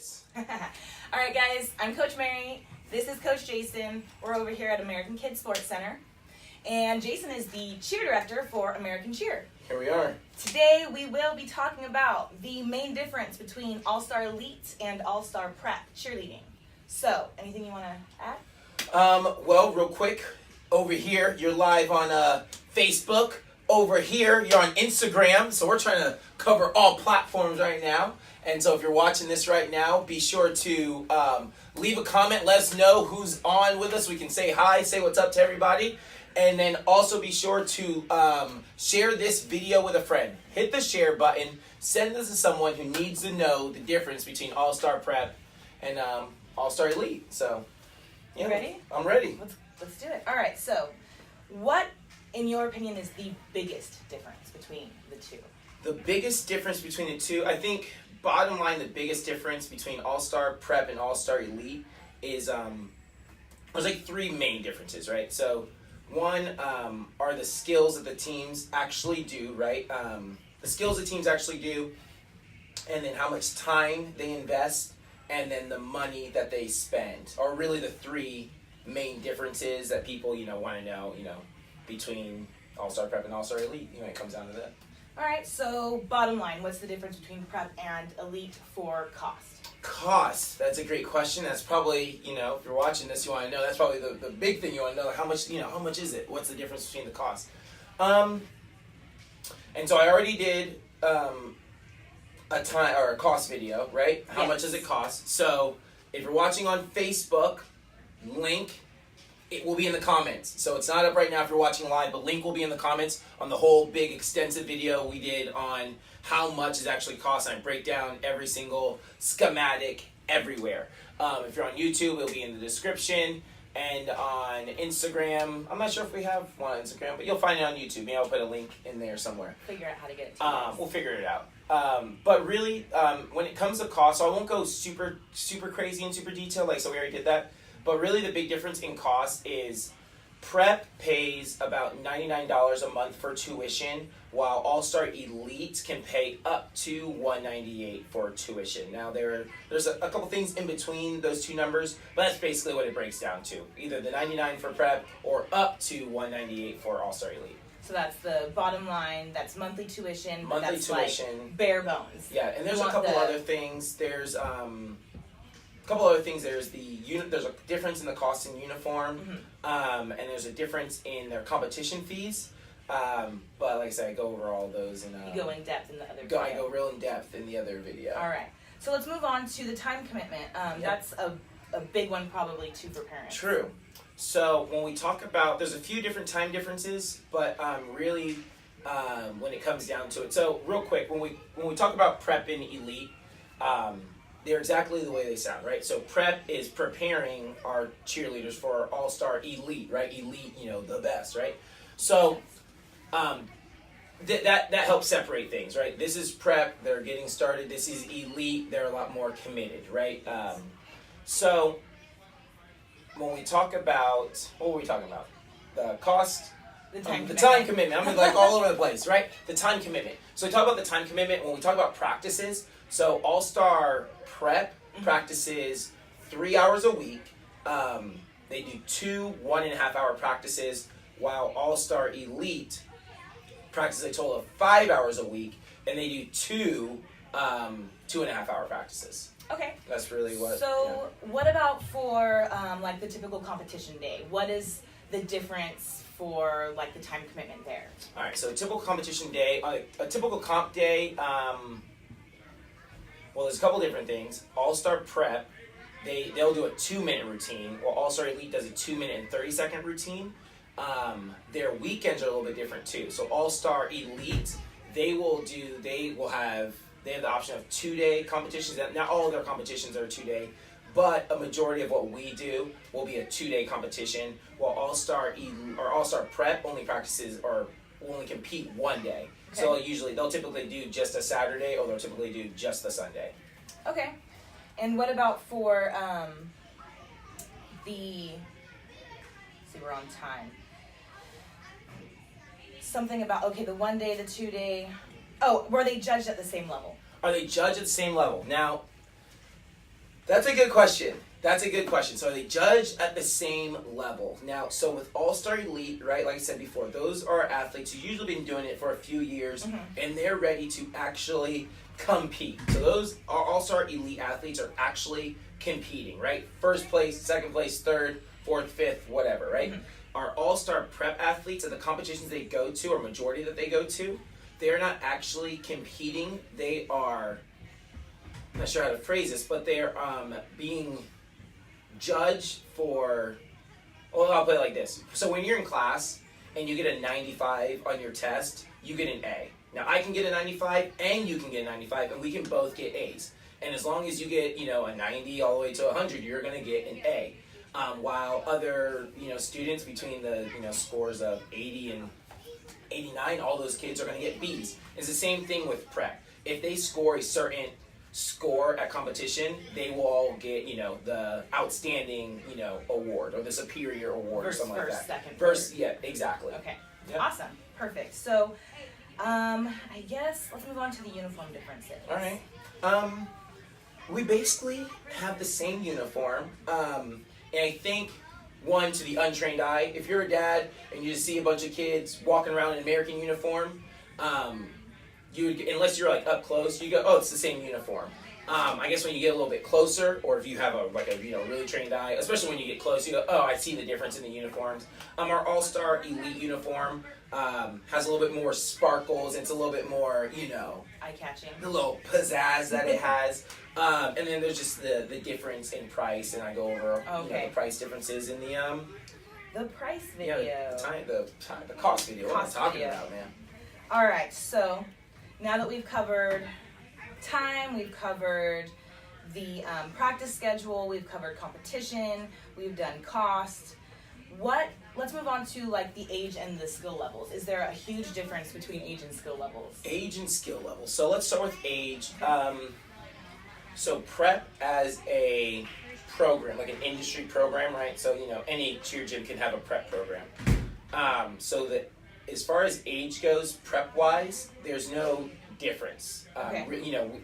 this. All right, guys, I'm Coach Mary. This is Coach Jason. We're over here at American Kids Sports Center. And Jason is the cheer director for American Cheer. Here we are. Today, we will be talking about the main difference between Allstar Elite and Allstar Prep cheerleading. So, anything you want to add? Well, real quick, over here, you're live on Facebook. Over here, you're on Instagram. So we're trying to cover all platforms right now. And so if you're watching this right now, be sure to leave a comment. Let us know who's on with us. We can say hi, say what's up to everybody. And then also be sure to share this video with a friend. Hit the share button. Send this to someone who needs to know the difference between Allstar Prep and Allstar Elite. So, yeah, You ready? I'm ready. Let's do it. All right, so what, in your opinion, is the biggest difference between the two? The biggest difference between the two, I think, bottom line, the biggest difference between Allstar Prep and Allstar Elite is there's like three main differences, right? So one are the skills that the teams actually do, right? The skills the teams actually do, and then how much time they invest, and then the money that they spend, are really the three main differences that people, want to know, between Allstar Prep and Allstar Elite. It comes down to that. All right, so bottom line, what's the difference between Prep and Elite for cost? Cost, that's a great question. That's probably, if you're watching this, you want to know, that's probably the big thing you want to know. How much is it? What's the difference between the cost? And so I already did a cost video, right? How much does it cost? So if you're watching on Facebook, link, it will be in the comments. So it's not up right now if you're watching live, but link will be in the comments on the whole big extensive video we did on how much it actually costs. And I break down every single schematic everywhere. If you're on YouTube, it'll be in the description. And on Instagram, I'm not sure if we have one on Instagram, but you'll find it on YouTube. Maybe I'll put a link in there somewhere. Figure out how to get it to you. We'll figure it out. But really, when it comes to cost, so I won't go super crazy and super detailed, so we already did that. But really the big difference in cost is Prep pays about $99 a month for tuition, while Allstar Elite can pay up to $198 for tuition. Now there's a couple things in between those two numbers, but that's basically what it breaks down to. Either the $99 for Prep or up to $198 for Allstar Elite. So that's the bottom line. That's monthly tuition. Monthly that's tuition. Like bare bones. Yeah, and there's a couple other things. There's there's a difference in the cost in uniform, and there's a difference in their competition fees. But like I said, I go over all those. You go in depth in the other video. I go real in depth in the other video. All right. So let's move on to the time commitment. That's a big one probably too for parents. True. So when we talk about, there's a few different time differences, but really when it comes down to it. So real quick, when we talk about Prep and Elite, they're exactly the way they sound, right? So Prep is preparing our cheerleaders for Allstar Elite, right? Elite, the best, right? So that helps separate things, right? This is Prep, they're getting started. This is Elite, they're a lot more committed, right? So when we talk about, what were we talking about? The cost? The time commitment. I'm like all over the place, right? The time commitment. So we talk about the time commitment when we talk about practices. So Allstar Prep practices 3 hours a week. They do 2 1.5-hour practices, while Allstar Elite practices a total of 5 hours a week, and they do 2 2.5-hour practices. Okay. That's really what. So what about for like the typical competition day? What is the difference for like the time commitment there? All right. So a typical competition day, a typical comp day. Well, there's a couple different things. Allstar Prep, they'll do a 2-minute routine, while Allstar Elite does a 2-minute and 30-second routine. Their weekends are a little bit different too. So Allstar Elite, they have the option of 2-day competitions. Not all of their competitions are 2-day, but a majority of what we do will be a 2-day competition, while Allstar Prep only practices or will only compete 1 day. Okay. So they'll typically do just a Saturday, or they'll typically do just the Sunday. Okay. And what about for see, we're on time. Something about, the 1 day, the 2 day. Oh, were they judged at the same level? Are they judged at the same level? Now, That's a good question. So they judge at the same level. Now, so with Allstar Elite, right, like I said before, those are athletes who've usually been doing it for a few years, and they're ready to actually compete. So those are Allstar Elite athletes are actually competing, right? First place, second place, third, fourth, fifth, whatever, right? Our Allstar Prep athletes at the competitions they go to, or majority that they go to, they're not actually competing. They are, I'm not sure how to phrase this, but they're being judged for, well, I'll put it like this. So when you're in class and you get a 95 on your test, you get an A. Now I can get a 95 and you can get a 95 and we can both get A's. And as long as you get, a 90 all the way to 100, you're going to get an A. While other, students between the, scores of 80 and 89, all those kids are going to get B's. It's the same thing with prep. If they score a certain score at competition, they will all get, the outstanding, award or the superior award or something like that. Second, first, yeah, exactly. Okay, Yep. awesome, perfect. So, I guess let's move on to the uniform differences. All right. We basically have the same uniform, and I think, one, to the untrained eye, if you're a dad and you just see a bunch of kids walking around in American uniform, unless you're like up close, you go, oh, it's the same uniform. I guess when you get a little bit closer, or if you have a really trained eye, especially when you get close, you go, oh, I see the difference in the uniforms. Our Allstar Elite uniform has a little bit more sparkles. It's a little bit more, eye-catching. The little pizzazz that it has. And then there's just the difference in price, and I go over the price differences in the price video. Yeah, the cost video. What am I talking about, man? All right, so now that we've covered time, we've covered the practice schedule, we've covered competition, we've done cost. Let's move on to like the age and the skill levels. Is there a huge difference between age and skill levels? Age and skill levels. So let's start with age. So prep as a program, like an industry program, right? So, any cheer gym can have a prep program. So that as far as age goes, prep-wise, there's no difference. Okay.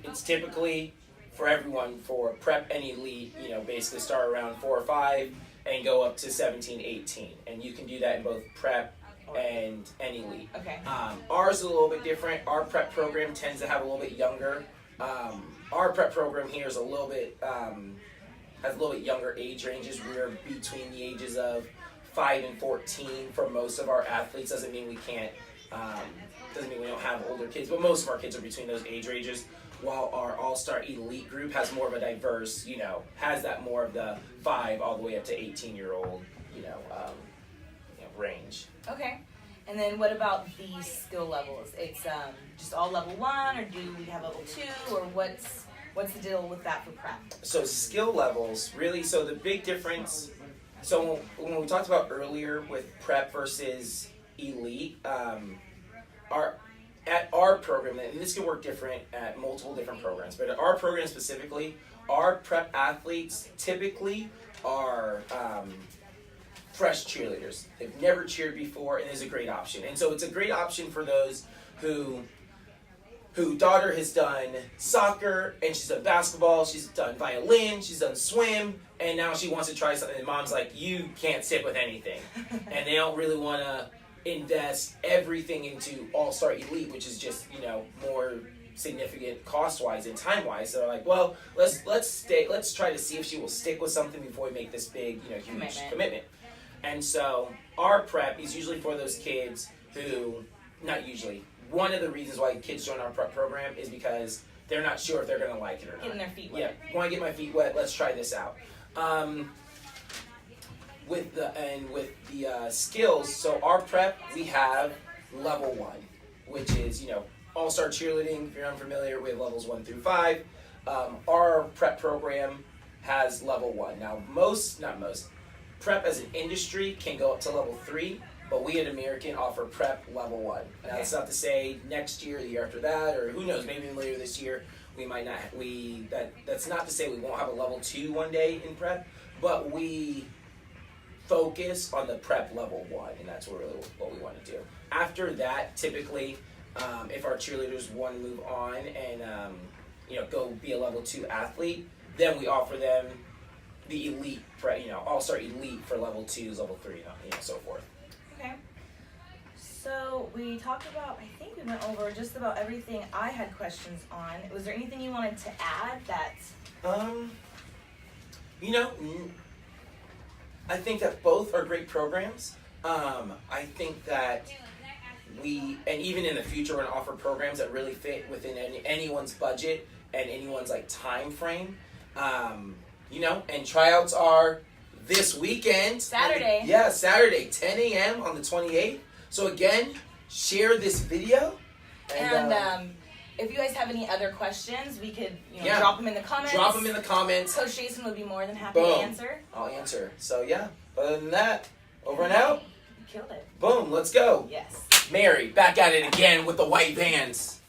It's typically for everyone for prep and elite, basically start around 4 or 5 and go up to 17, 18. And you can do that in both prep and elite. Okay. Ours is a little bit different. Our prep program tends to have a little bit younger. Our prep program here is a little bit, has a little bit younger age ranges. We're between the ages of 5 and 14 for most of our athletes. Doesn't mean we can't, doesn't mean we don't have older kids, but most of our kids are between those age ranges. While our Allstar Elite group has more of a diverse, has that more of the 5 all the way up to 18-year-old, range. Okay. And then what about the skill levels? It's just all level 1, or do we have level 2, or what's the deal with that for prep? So skill levels, really, so the big difference, so when we talked about earlier with prep versus elite, at our program, and this can work different at multiple different programs, but at our program specifically, our prep athletes typically are fresh cheerleaders. They've never cheered before, and is a great option. And so it's a great option for those who daughter has done soccer, and she's done basketball, she's done violin, she's done swim, and now she wants to try something, and mom's like, you can't stick with anything. And they don't really want to invest everything into Allstar Elite, which is just, more significant cost-wise and time-wise. So they're like, well, let's try to see if she will stick with something before we make this big, huge commitment. And so our prep is usually for those kids who, not usually, one of the reasons why kids join our prep program is because they're not sure if they're going to like it or not. Getting their feet wet. Yeah, want to get my feet wet, let's try this out. With the skills, so our prep, we have level 1, which is, All-Star Cheerleading. If you're unfamiliar, we have levels 1 through 5. Our prep program has level 1. Now, not most, prep as an industry can go up to level 3, but we at American offer prep level 1. Now, that's not to say next year, the year after that, or who knows, maybe later this year, we might not, that's not to say we won't have a level 2 one day in prep, but we focus on the prep level 1, and that's really what we want to do. After that, typically, if our cheerleaders want to move on and go be a level 2 athlete, then we offer them the Elite, Allstar Elite for level 2s, level 3, so forth. Okay. So we talked about, I think we went over just about everything I had questions on. Was there anything you wanted to add that? I think that both are great programs. I think that and even in the future, we're going to offer programs that really fit within anyone's budget and anyone's time frame. And tryouts are this weekend. Saturday. Saturday, 10 a.m. on the 28th. So again, share this video. And if you guys have any other questions, we could drop them in the comments. Drop them in the comments. Coach Jason would be more than happy to answer. I'll answer. So yeah, other than that, over and out. You killed it. Boom, let's go. Yes. Mary, back at it again with the white vans.